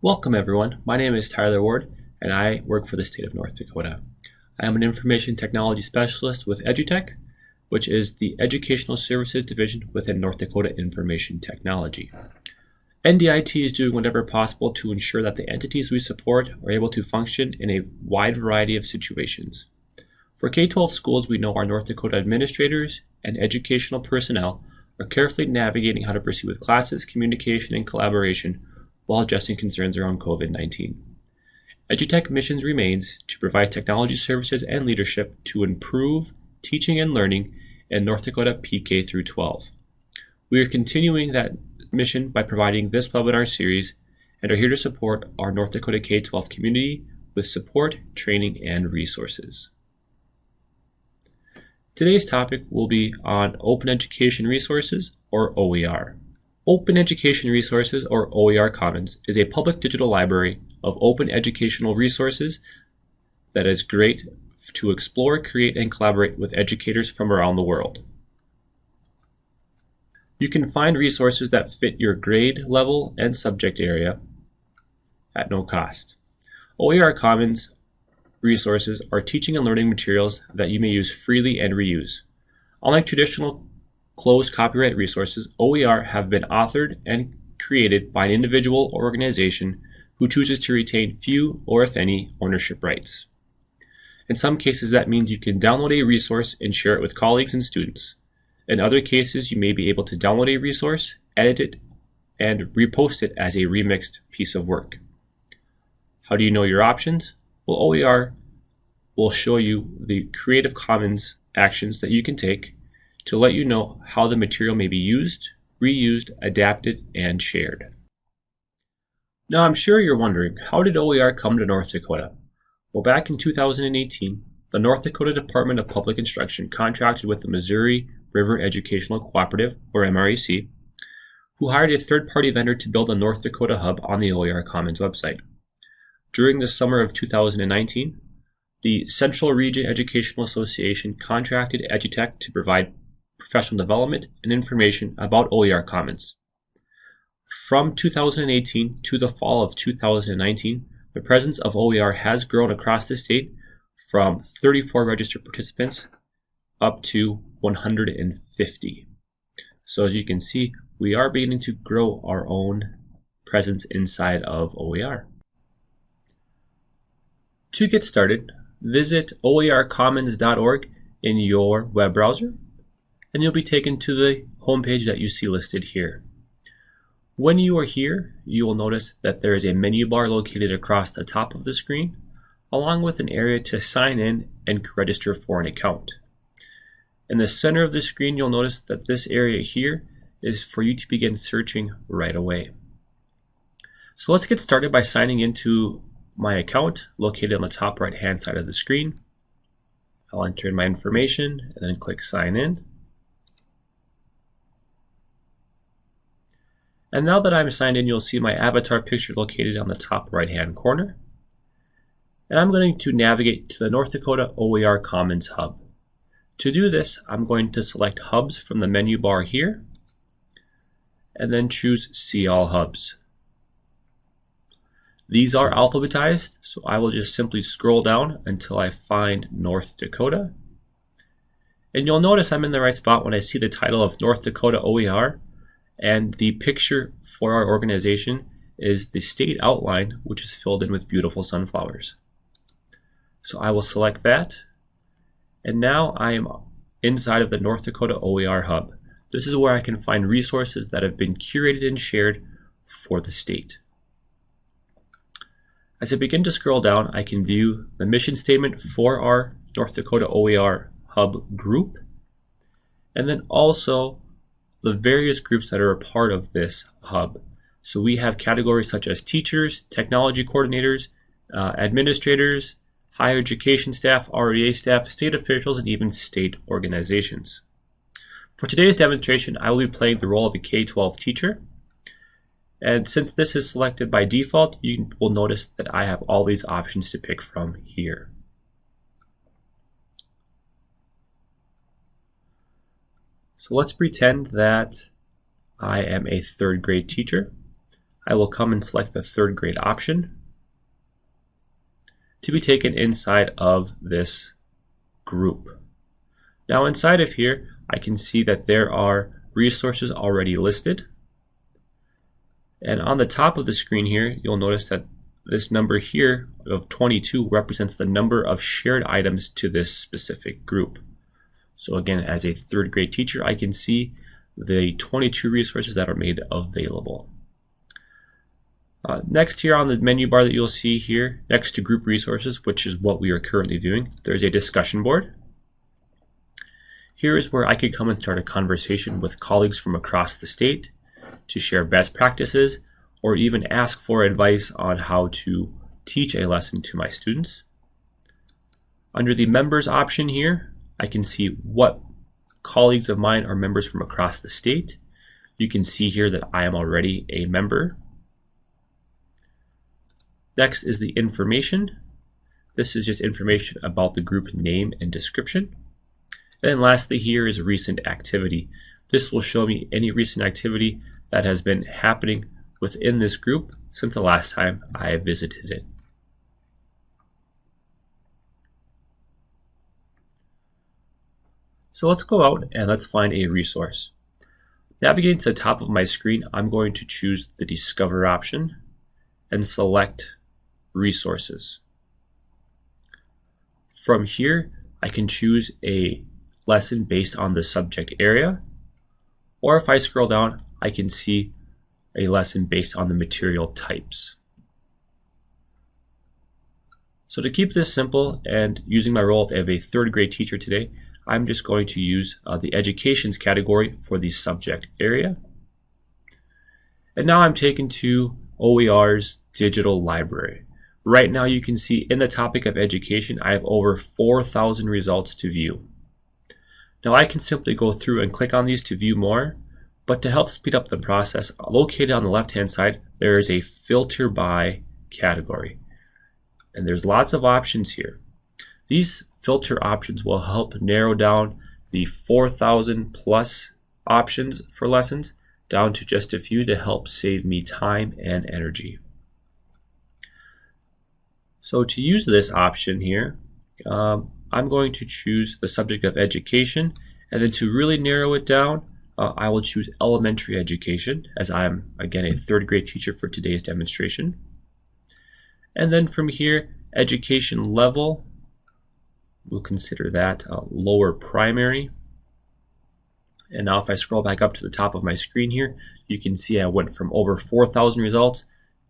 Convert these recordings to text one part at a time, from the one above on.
Welcome everyone, my name is Tyler Ward and I work for the state of North Dakota. I am an information technology specialist with EduTech, which is the Educational Services Division within North Dakota Information Technology. NDIT is doing whatever possible to ensure that the entities we support are able to function in a wide variety of situations. For K-12 schools, we know our North Dakota administrators and educational personnel are carefully navigating how to proceed with classes, communication, and collaboration while addressing concerns around COVID-19. EduTech missions remains to provide technology services and leadership to improve teaching and learning in North Dakota PK through 12. We are continuing that mission by providing this webinar series and are here to support our North Dakota K-12 community with support, training, and resources. Today's topic will be on Open Education Resources, or OER. Open Education Resources, or OER Commons, is a public digital library of open educational resources that is great to explore, create, and collaborate with educators from around the world. You can find resources that fit your grade level and subject area at no cost. OER Commons resources are teaching and learning materials that you may use freely and reuse. Unlike traditional closed copyright resources, OER have been authored and created by an individual or organization who chooses to retain few or, if any, ownership rights. In some cases, that means you can download a resource and share it with colleagues and students. In other cases, you may be able to download a resource, edit it, and repost it as a remixed piece of work. How do you know your options? Well, OER will show you the Creative Commons actions that you can take to let you know how the material may be used, reused, adapted, and shared. Now, I'm sure you're wondering, how did OER come to North Dakota? Well, back in 2018, the North Dakota Department of Public Instruction contracted with the Missouri River Educational Cooperative, or MREC, who hired a third-party vendor to build a North Dakota hub on the OER Commons website. During the summer of 2019, the Central Region Educational Association contracted EduTech to provide professional development and information about OER Commons. From 2018 to the fall of 2019, the presence of OER has grown across the state from 34 registered participants up to 150. So as you can see, we are beginning to grow our own presence inside of OER. To get started, visit oercommons.org in your web browser, and you'll be taken to the homepage that you see listed here. When you are here, you will notice that there is a menu bar located across the top of the screen, along with an area to sign in and register for an account. In the center of the screen, you'll notice that this area here is for you to begin searching right away. So let's get started by signing into my account located on the top right hand side of the screen. I'll enter in my information and then click sign in. And now that I'm signed in, you'll see my avatar picture located on the top right hand corner. And I'm going to navigate to the North Dakota OER Commons Hub. To do this, I'm going to select Hubs from the menu bar here and then choose See All Hubs. These are alphabetized, so I will just simply scroll down until I find North Dakota. And you'll notice I'm in the right spot when I see the title of North Dakota OER, and the picture for our organization is the state outline, which is filled in with beautiful sunflowers. So I will select that, and now I am inside of the North Dakota OER Hub. This is where I can find resources that have been curated and shared for the state. As I begin to scroll down, I can view the mission statement for our North Dakota OER Hub group, and then also the various groups that are a part of this hub. So we have categories such as teachers, technology coordinators, administrators, higher education staff, REA staff, state officials, and even state organizations. For today's demonstration, I will be playing the role of a K-12 teacher. And since this is selected by default, you will notice that I have all these options to pick from here. So let's pretend that I am a third grade teacher. I will come and select the third grade option to be taken inside of this group. Now inside of here, I can see that there are resources already listed. And on the top of the screen here, you'll notice that this number here of 22 represents the number of shared items to this specific group. So again, as a third grade teacher, I can see the 22 resources that are made available. Next here on the menu bar that you'll see here, next to group resources, which is what we are currently doing, there's a discussion board. Here is where I could come and start a conversation with colleagues from across the state to share best practices or even ask for advice on how to teach a lesson to my students. Under the members option here, I can see what colleagues of mine are members from across the state. You can see here that I am already a member. Next is the information. This is just information about the group name and description. And then lastly here is recent activity. This will show me any recent activity that has been happening within this group since the last time I visited it. So let's go out and let's find a resource. Navigating to the top of my screen, I'm going to choose the Discover option and select Resources. From here, I can choose a lesson based on the subject area, or if I scroll down, I can see a lesson based on the material types. So to keep this simple and using my role of a third grade teacher today, I'm just going to use the educations category for the subject area. And now I'm taken to OER's digital library. Right now you can see in the topic of education, I have over 4,000 results to view. Now I can simply go through and click on these to view more, but to help speed up the process, located on the left-hand side, there is a filter by category. And there's lots of options here. These filter options will help narrow down the 4,000 plus options for lessons down to just a few to help save me time and energy. So to use this option here, I'm going to choose the subject of education, and then to really narrow it down, I will choose elementary education, as I'm again a third grade teacher for today's demonstration. And then from here, education level, we'll consider that lower primary. And now if I scroll back up to the top of my screen here, you can see I went from over 4,000 results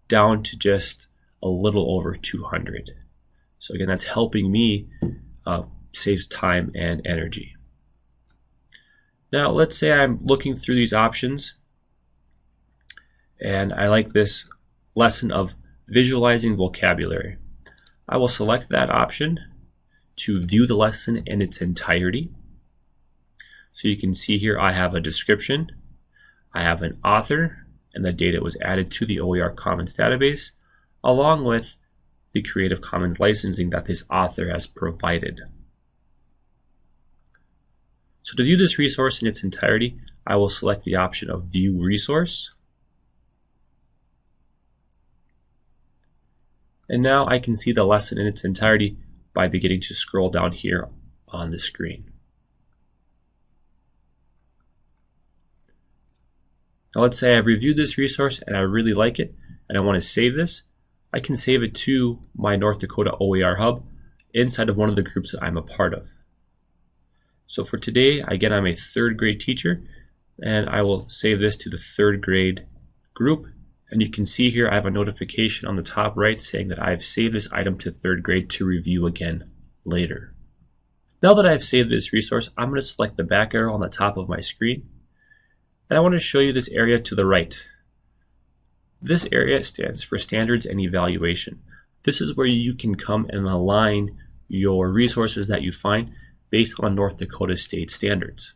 down to just a little over 200. So again, that's helping me saves time and energy. Now let's say I'm looking through these options and I like this lesson of visualizing vocabulary. I will select that option to view the lesson in its entirety. So you can see here I have a description, I have an author, and the data was added to the OER Commons database, along with the Creative Commons licensing that this author has provided. So to view this resource in its entirety, I will select the option of View Resource. And now I can see the lesson in its entirety by beginning to scroll down here on the screen. Now let's say I've reviewed this resource and I really like it and I want to save this. I can save it to my North Dakota OER Hub inside of one of the groups that I'm a part of. So for today, again, I'm a third grade teacher and I will save this to the third grade group. And you can see here I have a notification on the top right saying that I've saved this item to third grade to review again later. Now that I've saved this resource, I'm going to select the back arrow on the top of my screen. And I want to show you this area to the right. This area stands for Standards and Evaluation. This is where you can come and align your resources that you find based on North Dakota state standards.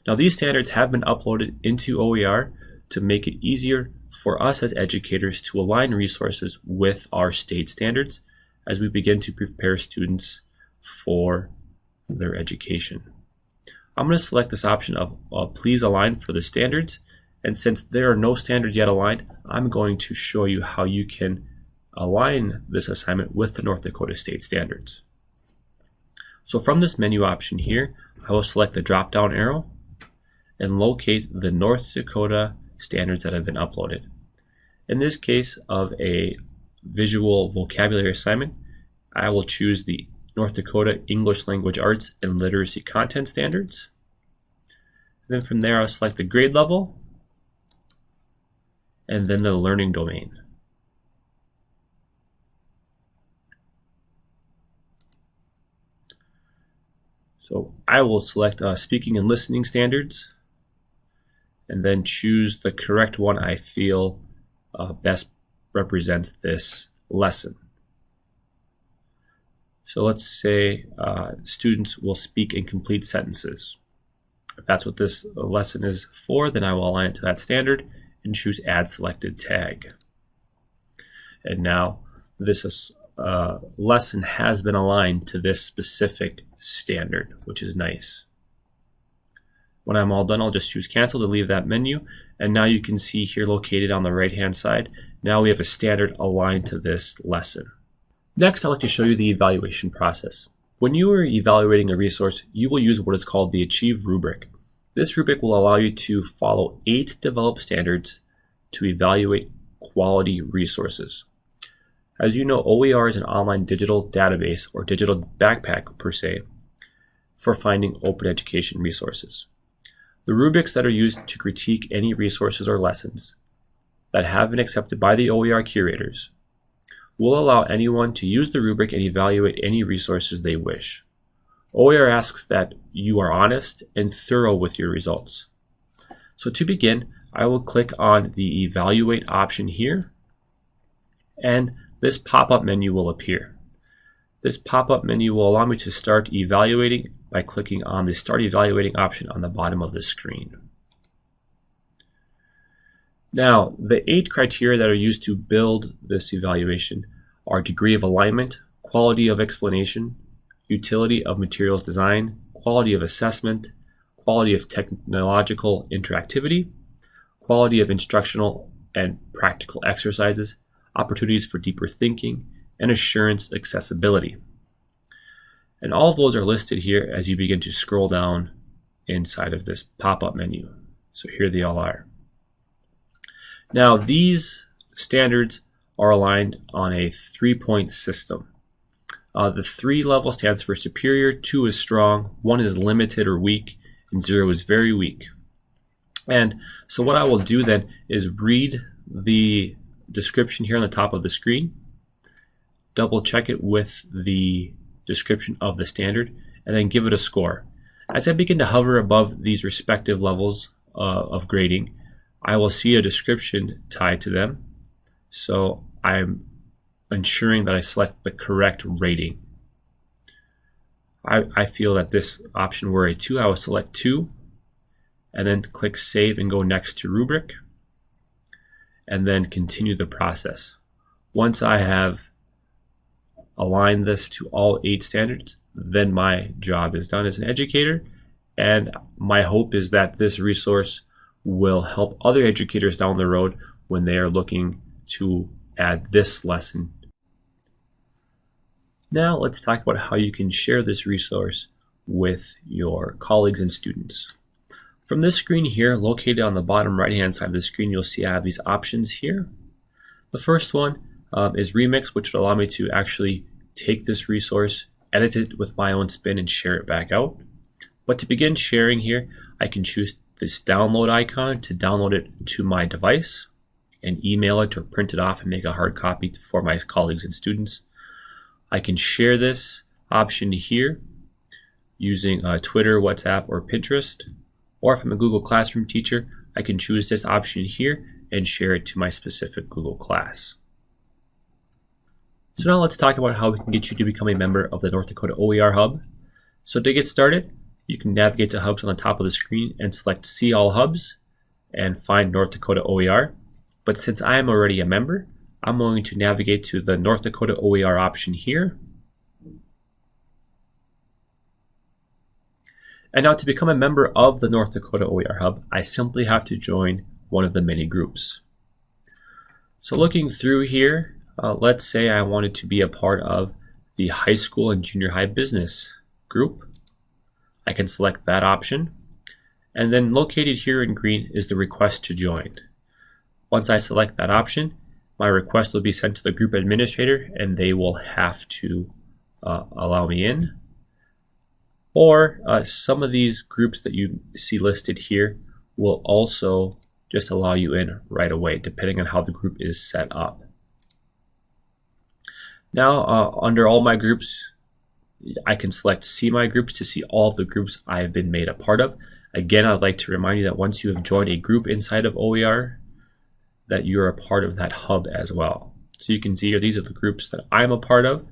Now these standards have been uploaded into OER to make it easier for us as educators to align resources with our state standards as we begin to prepare students for their education. I'm going to select this option of Please Align for the standards, and since there are no standards yet aligned, I'm going to show you how you can align this assignment with the North Dakota state standards. So from this menu option here, I will select the drop-down arrow and locate the North Dakota standards that have been uploaded. In this case of a visual vocabulary assignment, I will choose the North Dakota English Language Arts and Literacy Content Standards. And then from there, I'll select the grade level and then the learning domain. So I will select speaking and listening standards and then choose the correct one I feel best represents this lesson. So let's say students will speak in complete sentences. If that's what this lesson is for, then I will align it to that standard and choose Add Selected Tag. And now this lesson has been aligned to this specific standard, which is nice. When I'm all done, I'll just choose Cancel to leave that menu. And now you can see here located on the right-hand side, now we have a standard aligned to this lesson. Next, I'd like to show you the evaluation process. When you are evaluating a resource, you will use what is called the Achieve rubric. This rubric will allow you to follow 8 developed standards to evaluate quality resources. As you know, OER is an online digital database or digital backpack per se for finding open education resources. The rubrics that are used to critique any resources or lessons that have been accepted by the OER curators will allow anyone to use the rubric and evaluate any resources they wish. OER asks that you are honest and thorough with your results. So to begin, I will click on the Evaluate option here, and this pop-up menu will appear. This pop-up menu will allow me to start evaluating by clicking on the Start Evaluating option on the bottom of the screen. Now, the 8 criteria that are used to build this evaluation are degree of alignment, quality of explanation, utility of materials design, quality of assessment, quality of technological interactivity, quality of instructional and practical exercises, opportunities for deeper thinking, and assurance accessibility. And all of those are listed here as you begin to scroll down inside of this pop-up menu. So here they all are. Now, these standards are aligned on a 3-point system. The 3 level stands for superior, 2 is strong, 1 is limited or weak, and 0 is very weak. And so what I will do then is read the description here on the top of the screen, double check it with the description of the standard, and then give it a score. As I begin to hover above these respective levels of grading, I will see a description tied to them. So I'm ensuring that I select the correct rating. I feel that this option were a 2, I will select 2, and then click Save and go next to rubric, and then continue the process. Once I have aligned this to all 8 standards, then my job is done as an educator, and my hope is that this resource will help other educators down the road when they are looking to add this lesson. Now let's talk about how you can share this resource with your colleagues and students. From this screen here, located on the bottom right-hand side of the screen, you'll see I have these options here. The first one is Remix, which will allow me to actually take this resource, edit it with my own spin, and share it back out. But to begin sharing here, I can choose this download icon to download it to my device and email it or print it off and make a hard copy for my colleagues and students. I can share this option here using Twitter, WhatsApp, or Pinterest. Or if I'm a Google Classroom teacher, I can choose this option here and share it to my specific Google class. So now let's talk about how we can get you to become a member of the North Dakota OER Hub. So to get started, you can navigate to Hubs on the top of the screen and select See All Hubs and find North Dakota OER. But since I am already a member, I'm going to navigate to the North Dakota OER option here. And now to become a member of the North Dakota OER Hub, I simply have to join one of the many groups. So looking through here, let's say I wanted to be a part of the high school and junior high business group. I can select that option. And then located here in green is the request to join. Once I select that option, my request will be sent to the group administrator and they will have to allow me in. Or some of these groups that you see listed here will also just allow you in right away, depending on how the group is set up. Now, under all my groups, I can select See My Groups to see all of the groups I've been made a part of. Again, I'd like to remind you that once you have joined a group inside of OER, that you're a part of that hub as well. So you can see here, these are the groups that I'm a part of,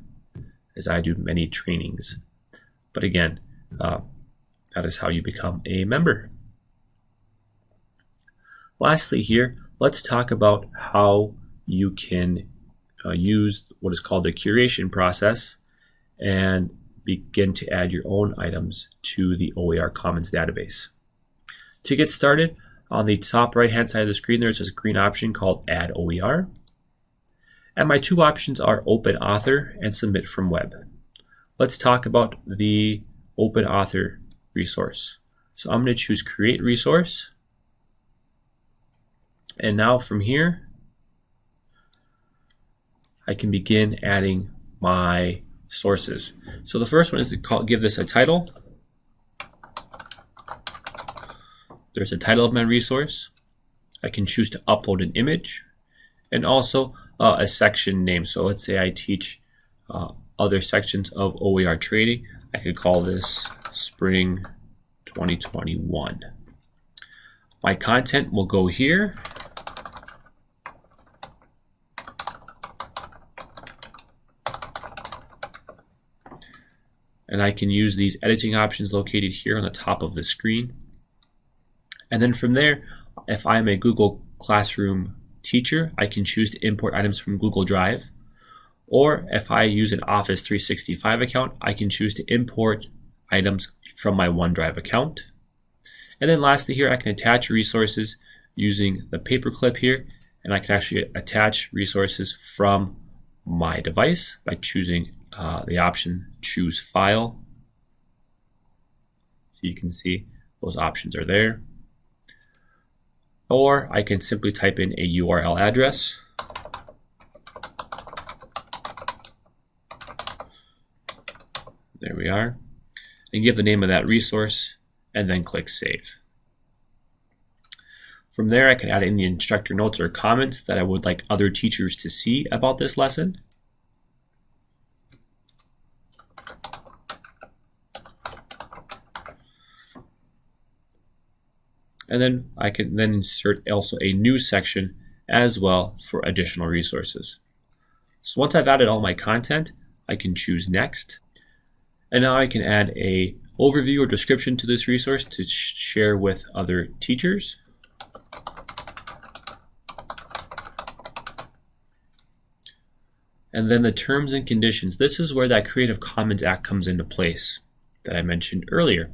as I do many trainings. But again, that is how you become a member. Lastly here, let's talk about how you can use what is called the curation process and begin to add your own items to the OER Commons database. To get started, on the top right hand side of the screen there's this green option called Add OER. And my two options are Open Author and Submit from Web. Let's talk about the Open Author resource. So I'm going to choose Create Resource. And now from here, I can begin adding my sources. So the first one is to give this a title. There's a title of my resource. I can choose to upload an image and also a section name. So let's say I teach other sections of OER trading. I could call this Spring 2021. My content will go here. And I can use these editing options located here on the top of the screen. And then from there, if I'm a Google Classroom teacher, I can choose to import items from Google Drive. Or if I use an Office 365 account, I can choose to import items from my OneDrive account. And then lastly here, I can attach resources using the paperclip here, and I can actually attach resources from my device by choosing the option Choose File. So you can see those options are there. Or I can simply type in a URL address. There we are. And give the name of that resource and then click Save. From there, I can add any instructor notes or comments that I would like other teachers to see about this lesson. And then I can then insert also a new section as well for additional resources. So once I've added all my content, I can choose Next. And now I can add a overview or description to this resource to share with other teachers. And then the terms and conditions. This is where that Creative Commons Act comes into place that I mentioned earlier.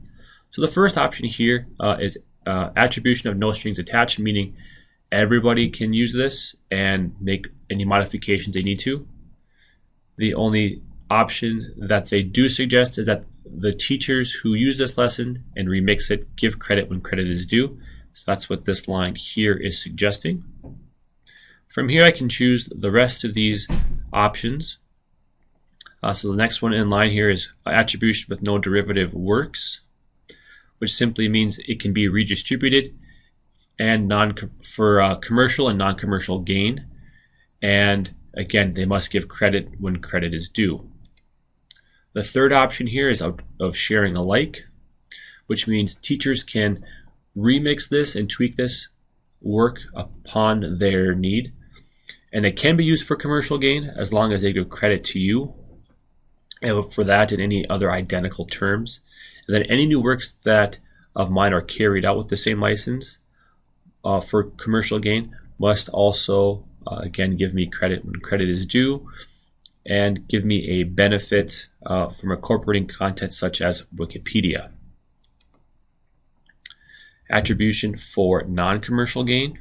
So the first option here is attribution of no strings attached, meaning everybody can use this and make any modifications they need to. The only option that they do suggest is that the teachers who use this lesson and remix it give credit when credit is due. So that's what this line here is suggesting. From here I can choose the rest of these options. So the next one in line here is attribution with no derivative works, which simply means it can be redistributed and for commercial and non-commercial gain. And again, they must give credit when credit is due. The third option here is of sharing alike, which means teachers can remix this and tweak this work upon their need. And it can be used for commercial gain as long as they give credit to you and for that and any other identical terms. And then any new works that of mine are carried out with the same license for commercial gain must also again give me credit when credit is due and give me a benefit from incorporating content such as Wikipedia. Attribution for non-commercial gain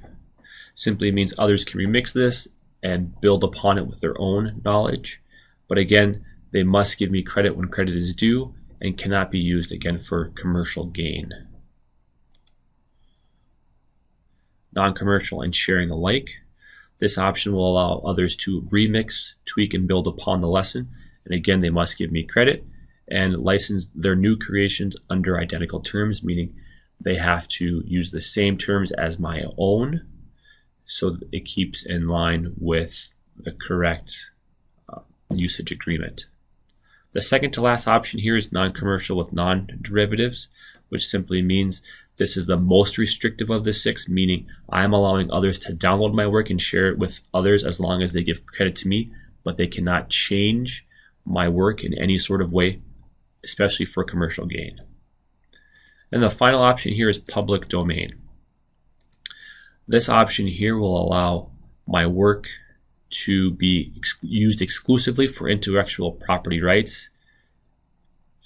simply means others can remix this and build upon it with their own knowledge. But again, they must give me credit when credit is due and cannot be used again for commercial gain. Non-commercial and sharing alike. This option will allow others to remix, tweak, and build upon the lesson. And again, they must give me credit and license their new creations under identical terms, meaning they have to use the same terms as my own so that it keeps in line with the correct usage agreement. The second to last option here is non-commercial with non-derivatives, which simply means this is the most restrictive of the 6, meaning I'm allowing others to download my work and share it with others as long as they give credit to me, but they cannot change my work in any sort of way, especially for commercial gain. And the final option here is public domain. This option here will allow my work to be used exclusively for intellectual property rights,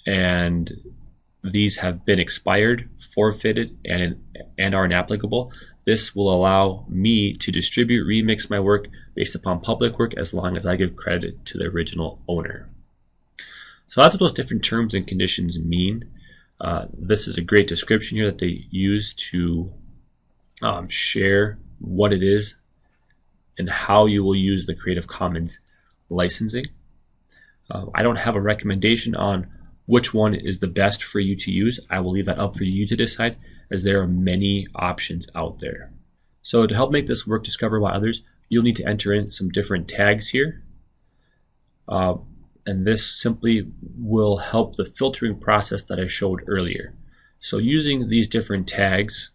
and these have been expired, forfeited, and are inapplicable. This will allow me to distribute, remix my work based upon public work as long as I give credit to the original owner. So that's what those different terms and conditions mean. This is a great description here that they use to share what it is and how you will use the Creative Commons licensing. I don't have a recommendation on which one is the best for you to use. I will leave that up for you to decide, as there are many options out there. So to help make this work discovered by others, you'll need to enter in some different tags here. And this simply will help the filtering process that I showed earlier. So using these different tags,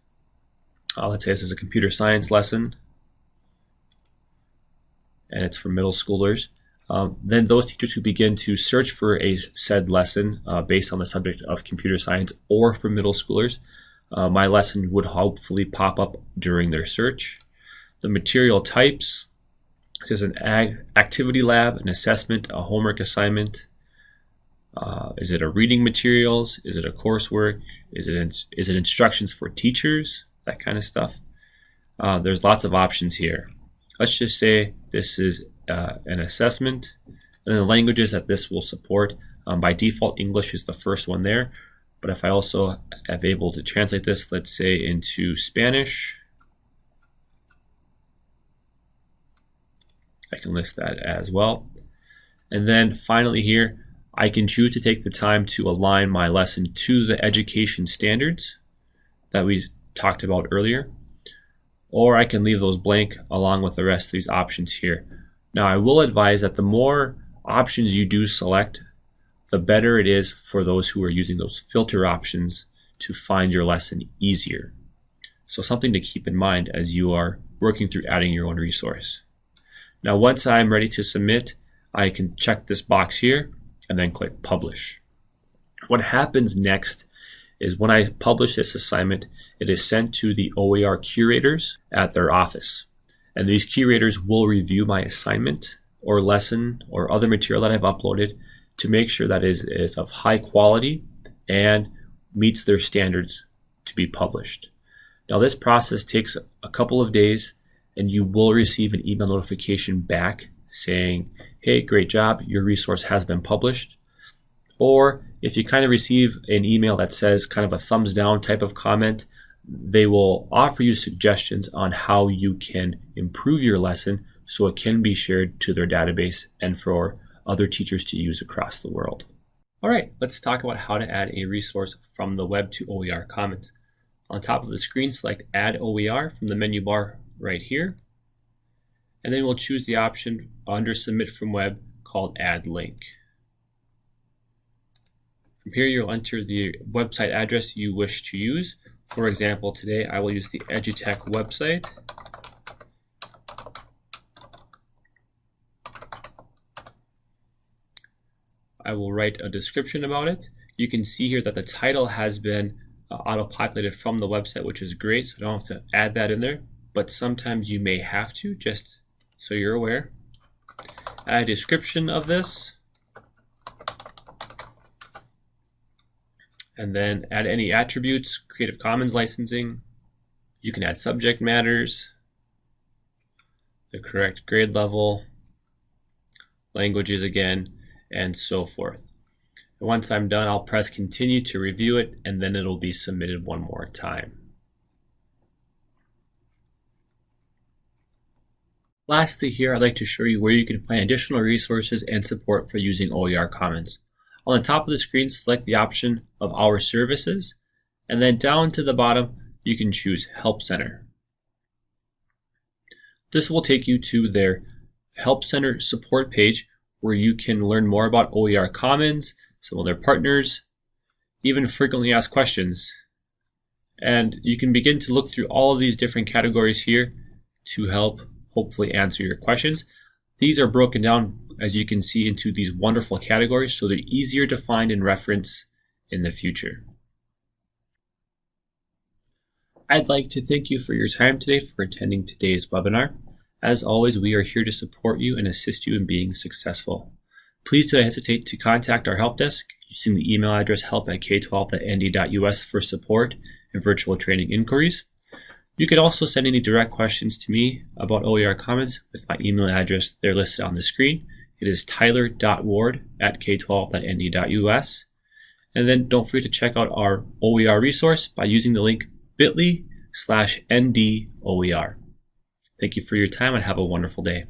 let's say this is a computer science lesson, and it's for middle schoolers. Then those teachers who begin to search for a said lesson based on the subject of computer science or for middle schoolers, my lesson would hopefully pop up during their search. The material types, this is an activity lab, an assessment, a homework assignment. Is it a reading materials? Is it a coursework? Is it instructions for teachers? That kind of stuff. There's lots of options here. Let's just say this is an assessment, and the languages that this will support. By default, English is the first one there, but if I also am able to translate this, let's say into Spanish, I can list that as well. And then finally here, I can choose to take the time to align my lesson to the education standards that we talked about earlier, or I can leave those blank along with the rest of these options here. Now, I will advise that the more options you do select, the better it is for those who are using those filter options to find your lesson easier. So something to keep in mind as you are working through adding your own resource. Now, once I'm ready to submit, I can check this box here and then click Publish. What happens next is when I publish this assignment, it is sent to the OER curators at their office. And these curators will review my assignment or lesson or other material that I've uploaded to make sure that it is of high quality and meets their standards to be published. Now, this process takes a couple of days, and you will receive an email notification back saying, hey, great job, your resource has been published. Or if you kind of receive an email that says kind of a thumbs down type of comment, they will offer you suggestions on how you can improve your lesson so it can be shared to their database and for other teachers to use across the world. All right, let's talk about how to add a resource from the web to OER Commons. On top of the screen, select Add OER from the menu bar right here, and then we'll choose the option under Submit from Web called Add Link. From here, you'll enter the website address you wish to use. For example, today I will use the Edutech website. I will write a description about it. You can see here that the title has been auto-populated from the website, which is great, so I don't have to add that in there, but sometimes you may have to, just so you're aware. Add a description of this, and then add any attributes, Creative Commons licensing. You can add subject matters, the correct grade level, languages again, and so forth. And once I'm done, I'll press continue to review it, and then it'll be submitted one more time. Lastly here, I'd like to show you where you can find additional resources and support for using OER Commons. On the top of the screen, select the option of Our Services, and then down to the bottom, you can choose Help Center. This will take you to their Help Center support page where you can learn more about OER Commons, some of their partners, even frequently asked questions. And you can begin to look through all of these different categories here to help hopefully answer your questions. These are broken down, as you can see, into these wonderful categories so they're easier to find and reference in the future. I'd like to thank you for your time today for attending today's webinar. As always, we are here to support you and assist you in being successful. Please do not hesitate to contact our help desk using the email address help@k12.nd.us for support and virtual training inquiries. You can also send any direct questions to me about OER Commons with my email address. They're listed on the screen. It is tyler.ward@k12.nd.us. And then don't forget to check out our OER resource by using the link bit.ly/NDOER. Thank you for your time and have a wonderful day.